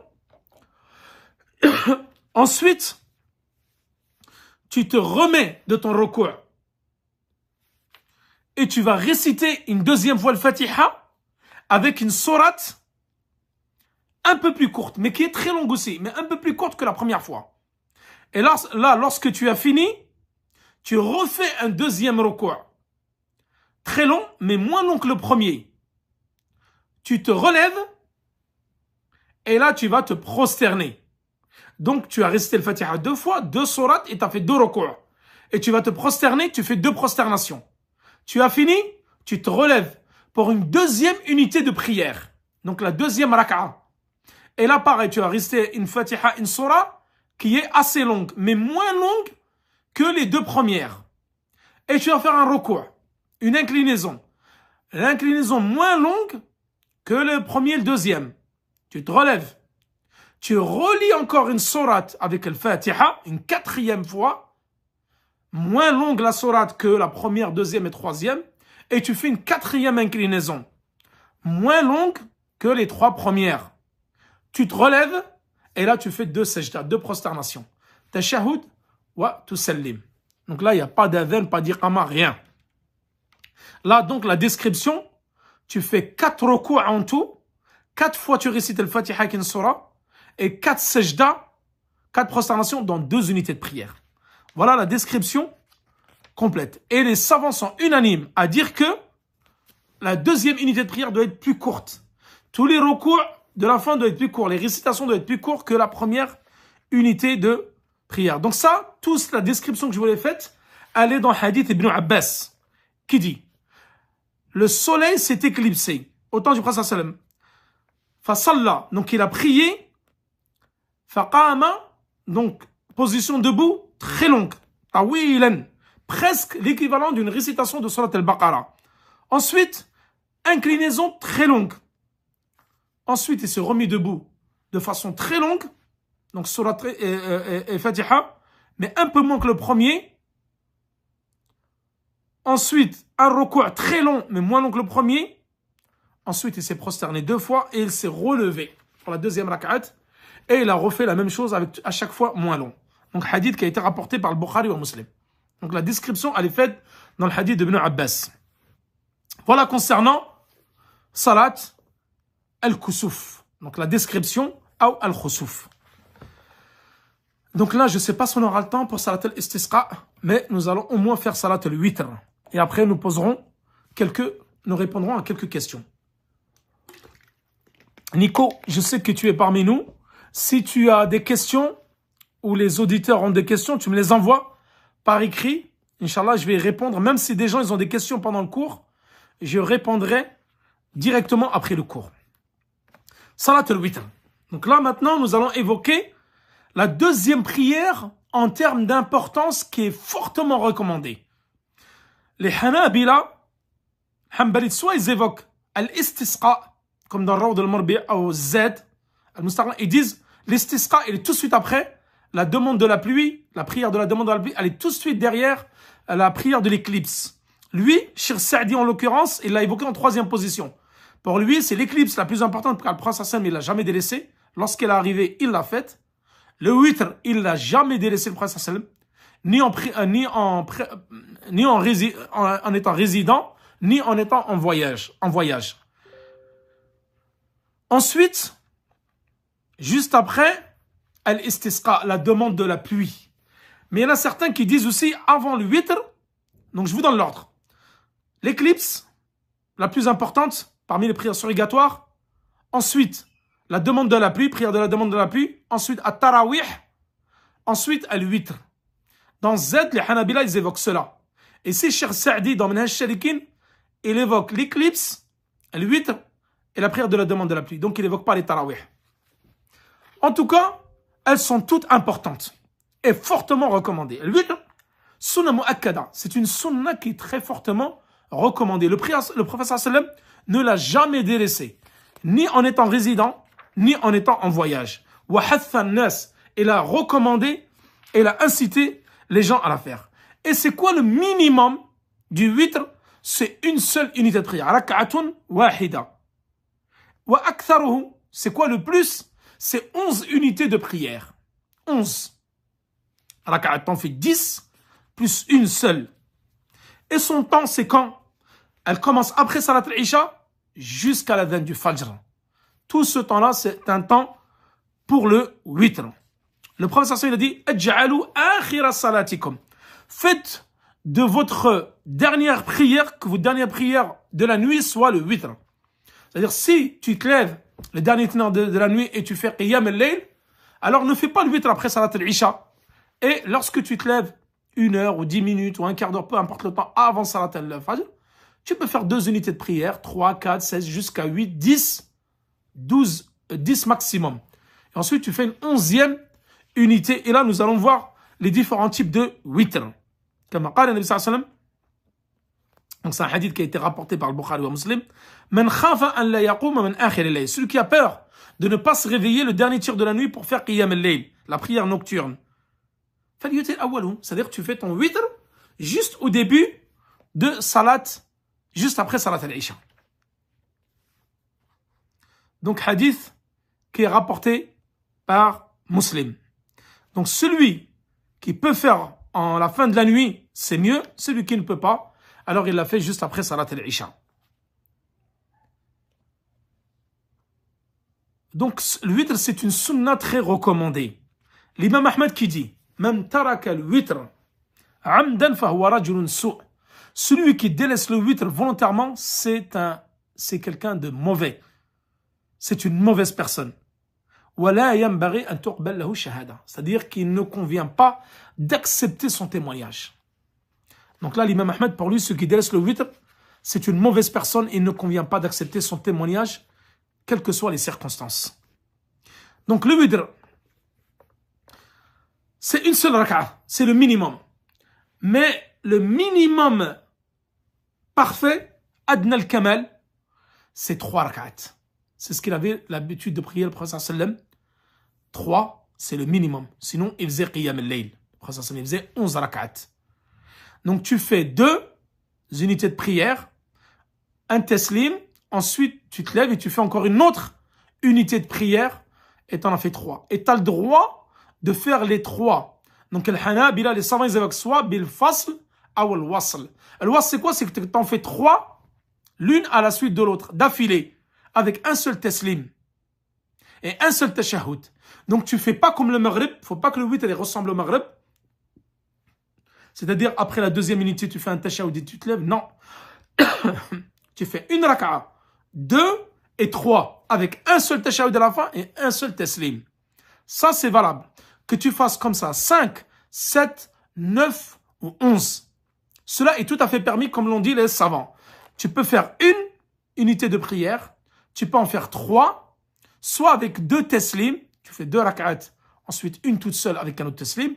Ensuite, tu te remets de ton ruku' et tu vas réciter une deuxième fois le Fatiha avec une sourate un peu plus courte, mais qui est très longue aussi, mais un peu plus courte que la première fois. Et là, lorsque tu as fini, tu refais un deuxième ruku'. Très long, mais moins long que le premier. Tu te relèves et là, tu vas te prosterner. Donc, tu as récité le Fatiha 2 fois, 2 sourates et tu as fait 2 ruku'. Et tu vas te prosterner, tu fais 2 prosternations. Tu as fini, tu te relèves pour une deuxième unité de prière. Donc, la deuxième raka'a. Et là, pareil, tu as récité une Fatiha, une surah qui est assez longue, mais moins longue que les 2 premières. Et tu vas faire un ruku'. Une inclinaison. L'inclinaison moins longue que le premier et le deuxième. Tu te relèves. Tu relis encore une sourate avec le Fatiha, une 4e fois. Moins longue la sourate que la première, deuxième et troisième. Et tu fais une 4e inclinaison. Moins longue que les 3 premières. Tu te relèves et là tu fais 2 sajda, 2 prosternations. Tashahhud wa tusallim. Donc là il n'y a pas d'adhan, pas d'iqama, rien. Là, donc, la description, tu fais 4 ruku' en tout, 4 fois tu récites le Fatiha kin surah, et 4 sajda, 4 prosternations dans 2 unités de prière. Voilà la description complète. Et les savants sont unanimes à dire que la deuxième unité de prière doit être plus courte. Tous les recours de la fin doivent être plus courts, les récitations doivent être plus courtes que la première unité de prière. Donc ça, toute la description que je vous l'ai faite, elle est dans le hadith Ibn Abbas, qui dit: le soleil s'est éclipsé au temps du prophète sallam. Fasalla, donc il a prié. Faqama, donc position debout très longue. Tawilan, presque l'équivalent d'une récitation de surat al-Baqarah. Ensuite, inclinaison très longue. Ensuite, il s'est remis debout de façon très longue. Donc surat et Fatiha, mais un peu moins que le premier. Ensuite, un ruku' très long, mais moins long que le premier. Ensuite, il s'est prosterné 2 fois et il s'est relevé pour la deuxième rak'at. Et il a refait la même chose avec à chaque fois moins long. Donc, hadith qui a été rapporté par le Bukhari ou Muslim. Donc, la description, elle est faite dans le hadith d'Ibn Abbas. Voilà concernant Salat al-Kusuf. Donc, la description, ou al-Khusuf. Donc là, je ne sais pas si on aura le temps pour Salat al-Istisqa, mais nous allons au moins faire Salat al-Witr. Et après, nous répondrons à quelques questions. Nico, je sais que tu es parmi nous. Si tu as des questions, ou les auditeurs ont des questions, tu me les envoies par écrit. Inch'Allah, je vais y répondre. Même si des gens ils ont des questions pendant le cours, je répondrai directement après le cours. Salat al-Witr. Donc là, maintenant, nous allons évoquer la deuxième prière en termes d'importance qui est fortement recommandée. Les Hanabila, soit ils évoquent al-Istisqa, comme dans Rawd al-Marbi' ou Z, al-Mustaqbal, ils disent l'Istisqa, il est tout de suite après la demande de la pluie, la prière de la demande de la pluie, elle est tout de suite derrière la prière de l'éclipse. Lui, Cheikh Saadi en l'occurrence, il l'a évoqué en troisième position. Pour lui, c'est l'éclipse la plus importante, car le prophète sallam, il l'a jamais délaissé. Lorsqu'elle est arrivée, il l'a faite. Le witr, il l'a jamais délaissé, le prophète sallam, ni en étant résident, ni en étant en voyage. Ensuite, juste après, al-istisqa, la demande de la pluie. Mais il y en a certains qui disent aussi avant le witr, donc je vous donne l'ordre. L'éclipse, la plus importante parmi les prières surrogatoires. Ensuite, la demande de la pluie, prière de la demande de la pluie. Ensuite, at-tarawih. Ensuite, al-witr. Dans Z, les Hanabila, ils évoquent cela. Et si Cheikh Saadi, dans Minhaj Shalikin, il évoque l'éclipse, al-witr et la prière de la demande de la pluie. Donc, il n'évoque pas les tarawih. En tout cas, elles sont toutes importantes et fortement recommandées. Le witr, sunna mu'akkada, c'est une sunna qui est très fortement recommandée. Le prophète sallam ne l'a jamais délaissé, ni en étant résident, ni en étant en voyage. Wa hatha an-nas, il a recommandé, il a incité les gens à la faire. Et c'est quoi le minimum du witr? C'est une seule unité de prière. Rak'atun wahida. Wa aktharuhu, c'est quoi le plus? C'est 11 unités de prière. 11. Rak'at, t'en fait 10, plus une seule. Et son temps, c'est quand? Elle commence après Salat al-Isha jusqu'à l'adhan du Fajr. Tout ce temps-là, c'est un temps pour le witr. Le prophète il a dit « Ej'alu akhira salatikum » Faites de votre dernière prière, que votre dernière prière de la nuit soit le witr. C'est-à-dire, si tu te lèves le dernier temps de la nuit et tu fais qiyam al-layl, alors ne fais pas le witr après Salat al-Isha. Et lorsque tu te lèves 1 heure ou 10 minutes ou un quart d'heure, peu importe le temps, avant Salat al-Fajr, tu peux faire 2 unités de prière, 3, 4, 16, jusqu'à 8, 10, 12, 10 maximum. Et ensuite, tu fais une 11e unité. Et là, nous allons voir les différents types de witr. Comme قال النبي صلى الله عليه وسلم, donc c'est un hadith qui a été rapporté par le Bukhari ou Muslim. Man khafa an la yaquma min akhir al-layl. Celui qui a peur de ne pas se réveiller le dernier tiers de la nuit pour faire qiyam al-layl, la prière nocturne. Falyutir awwalu, c'est-à-dire que tu fais ton witr juste au début de salat, juste après salat al-isha. Donc hadith qui est rapporté par Muslim. Donc celui qui peut faire en la fin de la nuit, c'est mieux. Celui qui ne peut pas, alors il l'a fait juste après salat al-isha. Donc le witr, c'est une sunna très recommandée. L'imam Ahmed qui dit Man taraka al-witr amdan fahuwa rajulun su'. Celui qui délaisse le witr volontairement, c'est quelqu'un de mauvais. C'est une mauvaise personne. C'est-à-dire qu'il ne convient pas d'accepter son témoignage. Donc là, l'imam Ahmed, pour lui, ceux qui délaissent le witr, c'est une mauvaise personne et il ne convient pas d'accepter son témoignage, quelles que soient les circonstances. Donc le witr, c'est une seule rak'a, c'est le minimum. Mais le minimum parfait, adna al-kamal, c'est 3 rak'at. C'est ce qu'il avait l'habitude de prier le prophète sallam. 3, c'est le minimum. Sinon, il faisait qiyam al-layl. Le prophète sallam, il faisait 11 rak'at. Donc, tu fais 2 unités de prière, un teslim, ensuite, tu te lèves et tu fais encore une autre unité de prière et tu en as fait 3. Et tu as le droit de faire les 3. Donc, al-Hanabila, les savants, ils évoquent soit bil-fasl ou al-wasl. Al-wasl, c'est quoi? C'est que tu en fais 3, l'une à la suite de l'autre, d'affilée, avec un seul teslim et un seul tashahhud. Donc tu fais pas comme le maghrib, faut pas que le witr ressemble au maghrib. C'est-à-dire après la deuxième unité tu fais un tashahhud et tu te lèves. Non. Tu fais une raka'a, 2 et 3 avec un seul tashahhud à la fin et un seul teslim. Ça c'est valable. Que tu fasses comme ça 5, 7, 9 ou 11. Cela est tout à fait permis comme l'ont dit les savants. Tu peux faire une unité de prière. Tu peux en faire 3, soit avec 2 teslim, tu fais 2 rak'at, ensuite une toute seule avec un autre teslim,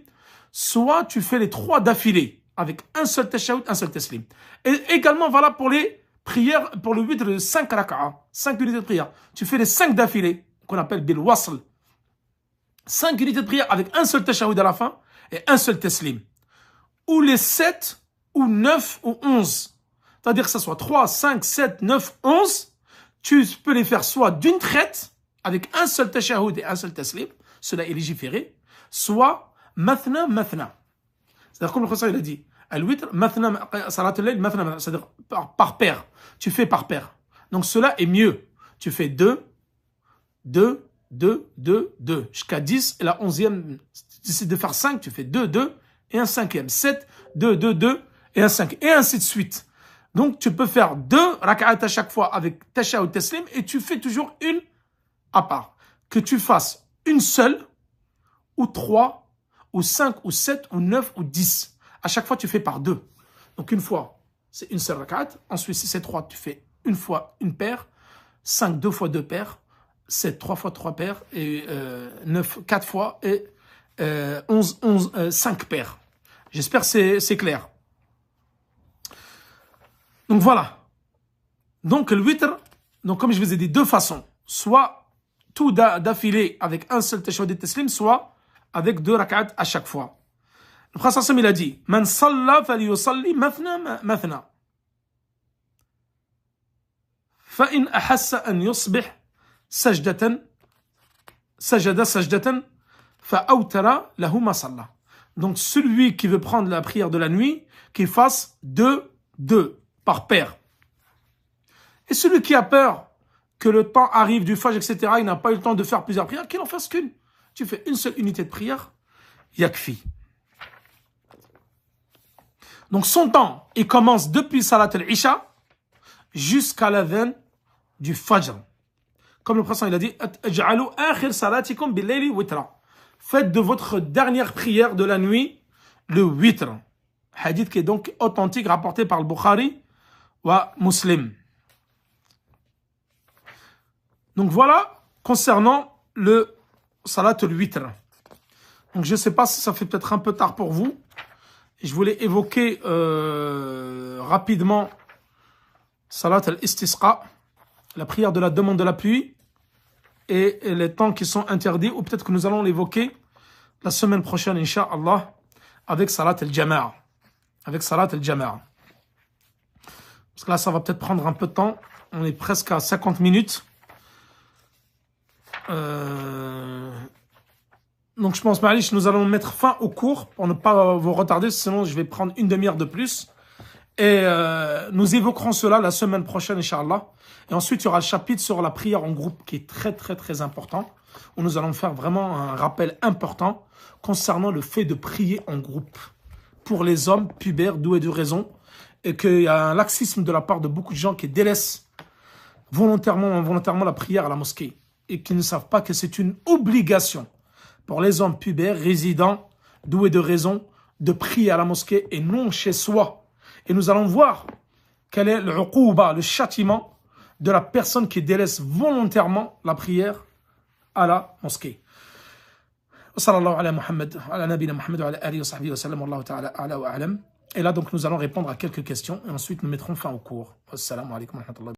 soit tu fais les 3 d'affilée, avec un seul tashahhud, un seul teslim. Et également valable pour les prières, pour le witr de 5 rak'at, 5 unités de prière. Tu fais les 5 d'affilée, qu'on appelle bil wasl. 5 unités de prière avec un seul tashahhud à la fin et un seul taslim. Ou les 7, ou 9, ou 11. C'est-à-dire que ce soit 3, 5, 7, 9, 11. Tu peux les faire soit d'une traite, avec un seul tashahhud et un seul taslim, cela est légiféré, soit mathna, mathna. C'est-à-dire comme le professeur il a dit, al-witr, mathna, salat al-layl, mathna, c'est-à-dire par paire. Tu fais par paire. Donc cela est mieux. Tu fais 2, 2, 2, 2, 2, jusqu'à 10, et la 11e, si tu décides de faire 5, tu fais 2, 2, et un 5e, 7, 2, 2, 2, et un 5, et ainsi de suite. Donc tu peux faire 2 rak'at à chaque fois avec tashahhud ou taslim, et tu fais toujours une à part. Que tu fasses une seule, ou 3, ou 5, ou 7, ou 9, ou 10. À chaque fois, tu fais par 2. Donc une fois, c'est une seule rak'at. Ensuite, si c'est 3, tu fais une fois une paire. 5, 2 fois 2 paires. 7, 3 fois 3 paires. Et 9, 4 fois. Et 5 paires. J'espère que c'est clair. Donc voilà. Donc le witr, donc comme je vous ai dit, deux façons. Soit tout d'affilée avec un seul tashahhud et taslim, soit avec 2 rak'at à chaque fois. Le prophète il a dit, Man salla falyusalli mathna mathna. فإن أحس أن يصبح سجدة سجد سجدة فأوتر له ما صلى. Donc celui qui veut prendre la prière de la nuit, qu'il fasse 2 par paire. Et celui qui a peur que le temps arrive du fajr, etc., il n'a pas eu le temps de faire plusieurs prières, qu'il n'en fasse qu'une. Tu fais une seule unité de prière, yakfi. Donc son temps, il commence depuis Salat al-Isha jusqu'à la veine du Fajr. Comme le prophète il a dit, Aj'alu akhir salatikum bil-layli witra. Faites de votre dernière prière de la nuit le witr. Hadith qui est donc authentique, rapporté par le Bukhari wa Muslim. Donc voilà, concernant le Salat al-Witr. Donc je ne sais pas si ça fait peut-être un peu tard pour vous. Je voulais évoquer rapidement Salat al-Istisqa, la prière de la demande de la pluie, et les temps qui sont interdits, ou peut-être que nous allons l'évoquer la semaine prochaine, Inch'Allah, avec Salat al-Jama'a. Avec Salat al-Jama'a. Parce que là, ça va peut-être prendre un peu de temps. On est presque à 50 minutes. Donc je pense, Malish, nous allons mettre fin au cours pour ne pas vous retarder, sinon je vais prendre une demi-heure de plus. Et nous évoquerons cela la semaine prochaine, Inch'Allah. Et ensuite, il y aura le chapitre sur la prière en groupe qui est très, très, très important, où nous allons faire vraiment un rappel important concernant le fait de prier en groupe pour les hommes pubères, doués de raison, et qu'il y a un laxisme de la part de beaucoup de gens qui délaissent volontairement ou involontairement la prière à la mosquée et qui ne savent pas que c'est une obligation pour les hommes pubères, résidents, doués de raison, de prier à la mosquée et non chez soi. Et nous allons voir quel est le uquba, le châtiment de la personne qui délaisse volontairement la prière à la mosquée. Sallallahu ala Muhammad, ala nabina Muhammad, wa ala alihi wa sahbihi wa sallam, wallahu ta'ala a'la wa a'lam. Et là, donc, nous allons répondre à quelques questions et ensuite nous mettrons fin au cours. Assalamu alaikum wa rahmatullahi.